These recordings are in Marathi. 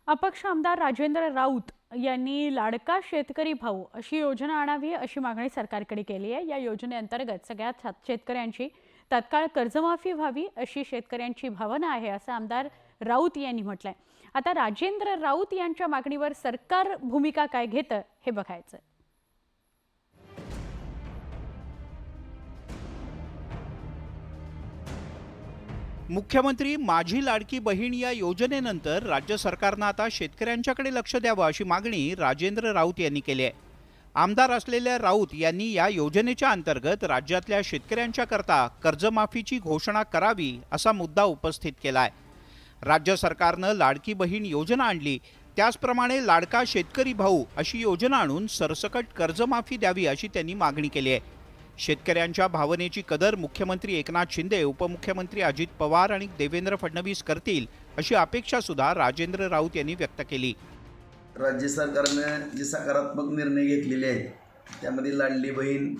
अपक्ष आमदार राजेंद्र राऊत यांनी लाडका शेतकरी भाऊ अशी योजना आणावी अशी मागणी सरकारकडे केली आहे। या योजनेअंतर्गत सगळ्या शेतकऱ्यांची तत्काळ कर्जमाफी व्हावी अशी शेतकऱ्यांची भावना आहे, असं आमदार राऊत यांनी म्हटलंय। आता राजेंद्र राऊत यांच्या मागणीवर सरकार भूमिका काय घेतं हे बघायचं। मुख्यमंत्री माझी लाडकी बहीण या योजनेनंतर राज्य सरकारनं आता शेतकऱ्यांच्याकडे लक्ष द्यावं अशी मागणी राजेंद्र राऊत यांनी केली आहे। आमदार असलेल्या राऊत यांनी या योजनेच्या अंतर्गत राज्यातल्या शेतकऱ्यांच्या करता कर्जमाफीची घोषणा करावी असा मुद्दा उपस्थित केला आहे। राज्य सरकारनं लाडकी बहीण योजना आणली, त्याचप्रमाणे लाडका शेतकरी भाऊ अशी योजना आणून सरसकट कर्जमाफी द्यावी अशी त्यांनी मागणी केली आहे। शेतकऱ्यांच्या भावनेची कदर मुख्यमंत्री एकनाथ शिंदे, उपमुख्यमंत्री अजित पवार आणि देवेंद्र फडणवीस करतील अशी अपेक्षा सुद्धा राजेंद्र राऊत यांनी व्यक्त केली। राज्य सरकारने जे सकारात्मक निर्णय घेतलेले आहेत त्यामध्ये लाडली बहीण,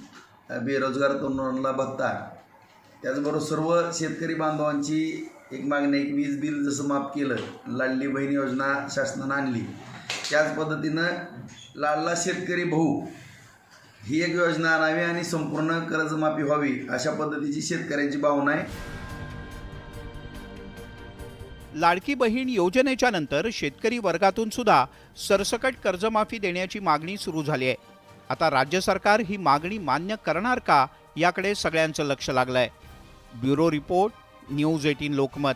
बेरोजगार तरुणांना भत्ता, त्याचबरोबर सर्व शेतकरी बांधवांची एक मागणी, एक वीज बिल जसं माफ केलं, लाडली बहीण योजना शासनानं आणली, त्याच पद्धतीनं लाडला शेतकरी भाऊ ही एक योजना आणावी आणि संपूर्ण कर्जमाफी व्हावी अशा पद्धतीची शेतकऱ्यांची भावना आहे। लाडकी बहीण योजनेच्या नंतर शेतकरी वर्गातून सुद्धा सरसकट कर्जमाफी देण्याची मागणी सुरू झाली आहे। आता राज्य सरकार ही मागणी मान्य करणार का याकडे सगळ्यांचं लक्ष लागलंय। Bureau report, news 18 Lokmat.